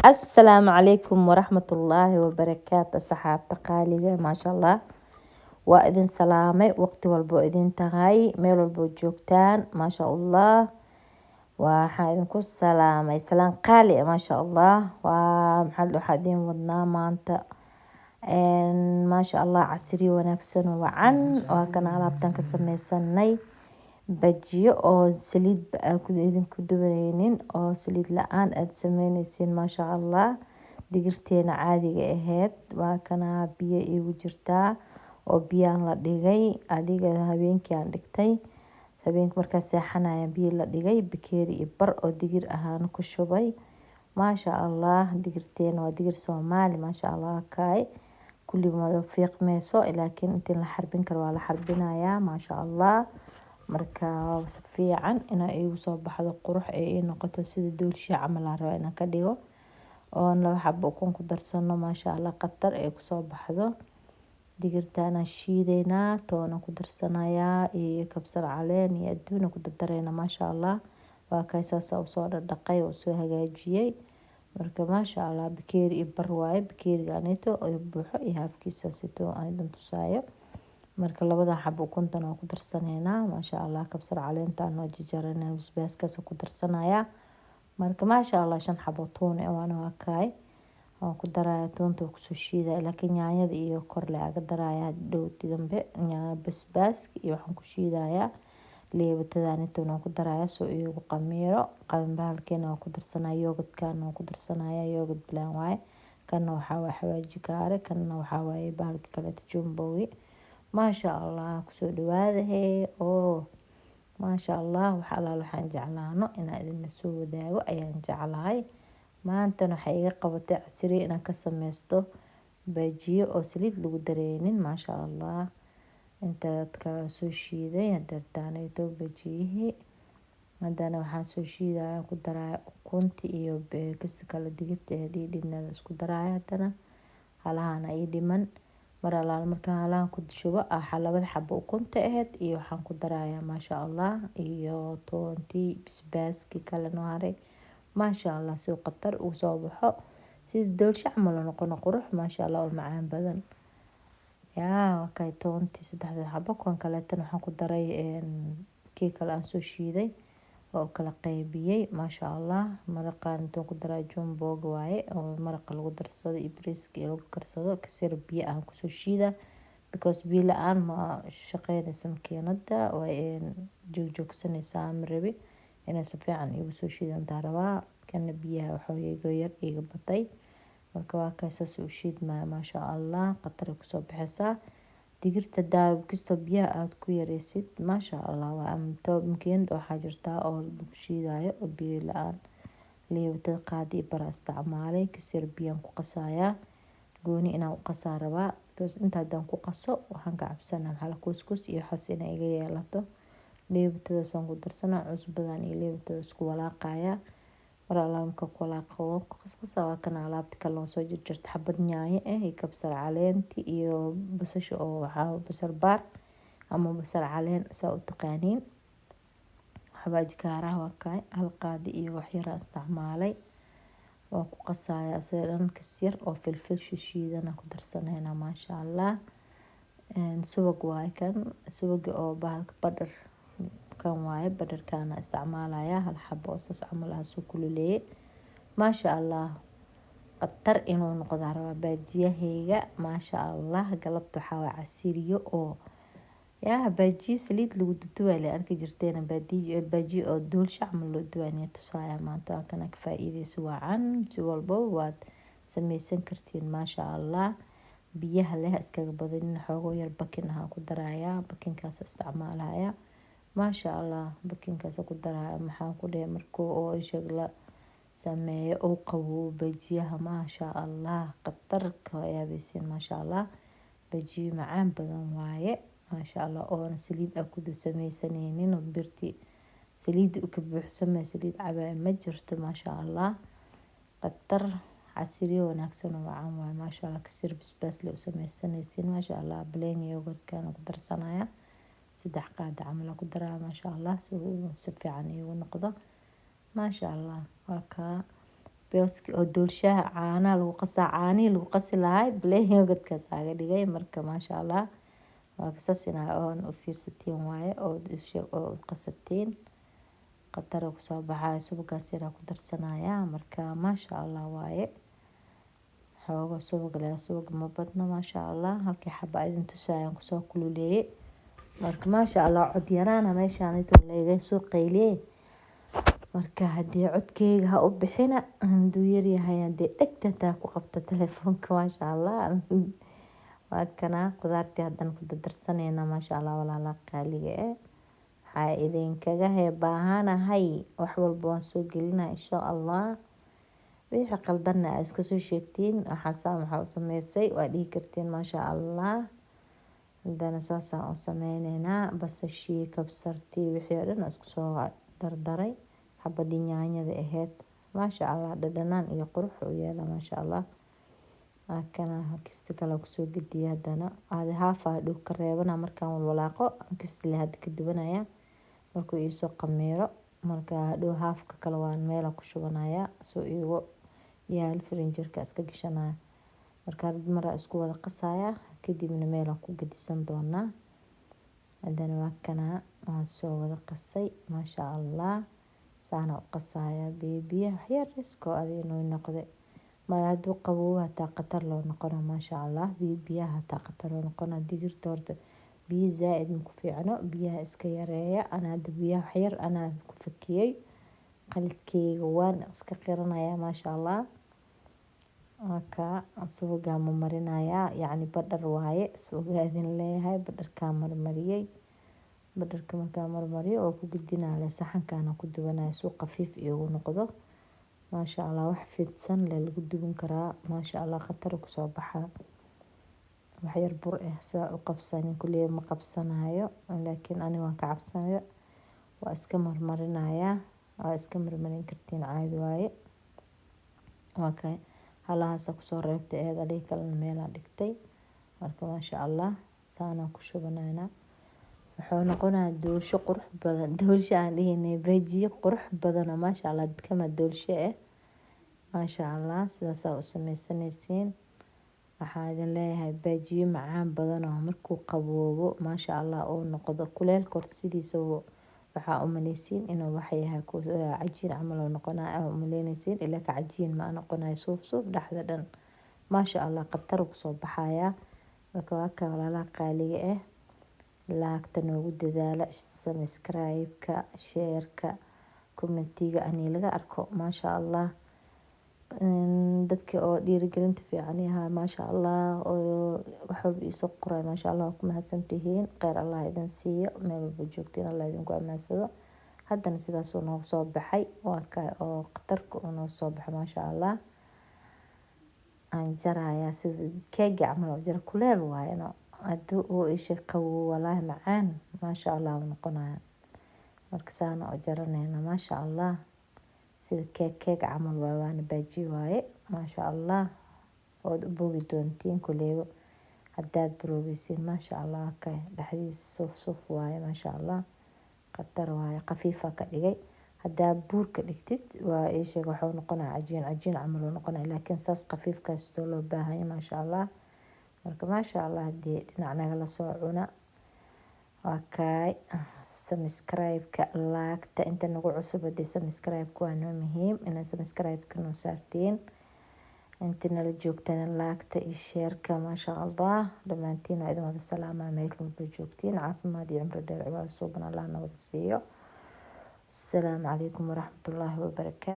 السلام عليكم ورحمة الله وبركاته صحابة قالية ما شاء الله وإذن سلامي وقت والبو إذن تغاي ميل والبو جوكتان ما شاء الله وحايدن كو سلامي سلام قالية ما شاء الله ومحلو حدين ودنا مانتا إن ما شاء الله عسري ونكسن وعن وكان على بتن كسميسني bajiyo oo saliid ku idinku dubanaynin oo saliid la-aan aad sameynaysiin maasha allah digirteena caadiga ahayd waa kana biyo igu jirtaa oo biyaan la dhigay adiga habeenkii aan dhigtay habeenkii markaa seexanaya biyo la dhigay bakeeri iyo bar oo digir ahaan ku shubay maasha allah digirteena waa digir Soomaali maasha allah kaay kulli ma fiiqmeyso laakiin intii la xarbin karo waa la xarbinayaa maasha allah marka si fiican ina igu soo baxdo qurux ay noqoto sida doolsha camal aan rabo inaan ka dhigo oo laba xabo ukun ku darsano maasha allah qatar ay ku soo baxdo digirtana shiideena toona ku darsanaya iyo kabsar caleen iyo aduuna ku darayna maasha allah waa kaysaas oo soo dhaqay oo soo hagaajiyay marka maasha allah bakeeri iyo bar waaye bakeeriga aneeto oo buuxo iyo halkiisa sidoo aan tusaayo marka labada xabo ukuntan oo ku darsanayna maasha allah kabsar caleentan oo jajarana basbaaskaas ku darsanaya marka maasha allah 5 xabo toon waa kaay oo ku daraya toonta ku soo shiiday laakiin yaanyada iyo kor la aga daraya dhowti dambe basbaaska iyo waxaan ku shiidaya leebtadaan toon ku daraya soo iyagu qamiiro qanbaalkeena ku darsanaya yogurtkan oo ku darsanaya yogurt blaan waay kana waxa xawaaji kaare kana waxa waay baalka kale jumbowi maasha allah kusoo dhawaada oo maasha allah waxaan jeclaano inaan idin soo wadaago ayaan jeclahay maanta waxay iga qabatay casri inaan ka sameysto bajiyo oo saliid lagu dareenin maasha allah inta ka soo shiiday dartaanayto bajiyihi hadana waxaan soo shiidaa ku daraa ukunti iyo beekis kala digirta dhinaca isku daraya hadana halahan ay dhiman marka halaan ku shubo labada xabo ukunta ahayd iyo waxaan ku darayaa maasha allah iyo toontii basbaaski kala nooray maasha allah soo qatar uu soo baxo sida doolsha camal noqon qurux maasha allah oo macaan badan yaa kay toontii 3 xabo kan kale tan waxaan ku daray kii kale aan soo shiiday oo kala qaybiyay maasha allah maraqaan inta ku daray jumbo waaye oo maraqa lagu darsado ibriiska lagu karsado kasir biyo aan ku soo shiida because biyo la'aan ma shaqeynayso makiinada way joogsanaysaa amrabi inay si fiican igu soo shiidan daraba kana biyaha waxa iga yar iga batay marka waa kaasas u shiid maasha allah qatar ku soo baxaysa digirta daab kisto biyo aad ku yareysid maasha allah waa amto makiinada waxa jirta oo lagu shiidayo oo biyo la'aan leebta qaadi bara isticmaalay kasir biyan ku qasaya gooni inaan u qasaraba inta dan ku qaso waxaan ka cabsanaa hal kuskus iyo xasina iga yeelato leebtada san ku darsana cusbadan iyo leebtada isku walaaqaya maralaamka ku walaaqo qasqasa waa kana alaabta kale oo soo jirta xabad yaanyo iyo kabsar caleenti iyo basasha oo waxa basal bar ama basal caleen saa u taqaaniin xawaaji kaaraha waa kaay hal qaadi iyo wax yar isticmaalay waa ku qasaya asagan kasir oo filfil shiidana ku darsanayna maasha allah subag waay kan subag oo bahalka badar kan waay badarkana isticmaalaya hal xabo oo sas camal ah soo kululeeyay maasha allah qatar inuu noqdo raba bajiyahayga maasha allah galabta waxa casiriyo oo yaa bajiye saliid lagu duduway la arki jirteen bajiye oo doolsha camal loo duwanay tusaya maanta kana ka faa'iideyso wacan si walba waad sameysan kartiin maasha allah biyaha leh iskaga badan xoogo yar bakin ah ku daraya bakinkaas isticmaalaya maasha allah bakinkaas ku daraya maxaan ku dheer markuu oo shagla sameeyo oo qabow bajiyaha maasha allah qatarka yaabisin maasha allah bajiye macaan badan waaye maasha allah oo saliid ku sameysanaynin oo birti saliid ka buuxsamay saliid cabay ma jirto maasha allah qatar casriyo wanaagsan oo macaan waaye maasha allah kasir basbaas loo sameysanaysin maasha allah bleen yogurtkan ku darsanaya 3 qaad camal ku daraa maasha allah si fiican igu noqdo maasha allah waa ka booski oo doolshaha caanaha lagu qasaa caanihii lagu qasi lahay plain yogurtkaas aga dhigay marka maasha allah waa kasaas inaa oon u fiirsatiin waaye oo qasatiin qatara kusoo baxayo subagaas yaraa ku darsanaya marka maasha allah waaye xooga subag leh subag ma badno maasha allah halkii xaba idin tusayaan kusoo kululeeyay marka maasha allah cod yaraana meeshaan intuu leega soo qayliyay marka haddii codkeyga ha u bixina haduu yaryahay hadii dhegta taa ku qabta telefoonka maasha allah waa kana qudaartii haddana ku darsanayna maasha allah walaala qaaliga waxaa idinkaga baahanahay wax walba waan soo gelinaa insha allah wixii qaldanna aad iska soo sheegtiin waxaa u sameysay waa dhihi kartiin maasha allah haddana saasaan u sameyneynaa basashii kabsartii wixii oo dhan isku soo dardaray xabadii yaanyada ahayd maasha allah dhadhanaan iyo qurux u yeela maasha allah kana kista kale kusoo gediya haddana haafa dhul ka reebana markaan walwalaaqo kista le hadda ka duwanaya markuu iisoo qamiiro marka dhow haafka kale waan meela ku shubanaya soo iigo yaal firinjerka iska gashanaya marka mara isku wada qasaya kadibna meela ku gedisan doonaa haddana waa kana waan soo wada qasay maasha allah saana u qasaya biyo waxyar isko adinoo noqday ma hadduu qaboobo hataa qatar loo noqona maasha allah biyaha hataa qatar loo noqona digirta horta biyo zaaid ma ku fiicno biyaha iska yareeya ana hadda biyaha waxyar anaa ku fakiyey qalidkeyga waan iska qiranaya maasha allah marka subagaa ma marinaya yacni badhar waaye subagaa leeyahay badharkaa marmariyey badharka markaa marmariyo oo ku gedinaya saxankaana ku duwanaya suu qafiif iigu noqdo maasha allah wax fidsan le lagu duwan karaa maasha allah khatar kusoo baxaa waxyar bur saa u qabsanin kulliye ma qabsanayo laakiin ani waan ka cabsanayo waa iska marmarinaya waa iska marmarin kartiin caadi waaye okay halahaas kusoo reebtay adii kalena meelaa dhigtay marka maasha allah saana ku shubanayna wuxuu noqonaa doolsho qurux badan doolsho aan dhihinay bajiye qurux badan maasha allah kama doolsho maasha allah sidaasaa u sameysanaysiin waxaa idin leeyahay bajiye macaan badan oo markuu qaboobo maasha allah oo noqdo kuleelka horta sidiisa waxaa u maleysiin inuu waxyahay cajiin camal oo noqonayo u maleynaysiin ilaa ka cajiin ma noqonayo suuf dhexda dhan maasha allah qatar kusoo baxaya marka waa ka walaalaha qaaliga laagta noogu dadaala subscribe-ka share-ka commentiga ani laga arko maasha allah dadka oo dhiirigelinta fiican yahay maasha allah oo wax walba isoo qoray maasha allah ku mahadsantihiin kheyr allah idin siiyo meel walba joogtiin allah idinku amaansado haddana sidaas uu noogu soo baxay waa ka oo qatarka uu noogu soo baxay maasha allah aan jaraya sida keega camal oo jara kuleel waayno hadduu uu isha qabow walaahi macaan maasha allah uu noqonaya marka saana oo jaranayna maasha allah sida keeg camal waana baajiye waaye maasha allah ood u bogi doontiin kuleebo haddaad baroobaysiin maasha allah okay dhexdiisa suuf waaye maasha allah qatar waaye khafiifa ka dhigay haddaa buurka dhigtid waa sheeg waxuu noqonaa cajiin camal uu noqonaa laakiin saas khafiifkaas loo baahan yahay maasha allah marka maasha allah hadii dhinac nagala soo cuna waa kaay subscribe-ka laagta inta nagu cusub hadii subscribe-ka waa noo muhiim inaad subscribe-ka noo saartiin inta nala joogtana laagta iyo share-ka maasha allah dhammaantiin waa idin wada salaamaa meel walba joogtiin caafimaad iyo cimri dheer cibaado suuban allah na wada siiyo asalaamu calaykum waraxmatullaahi wabarakaatu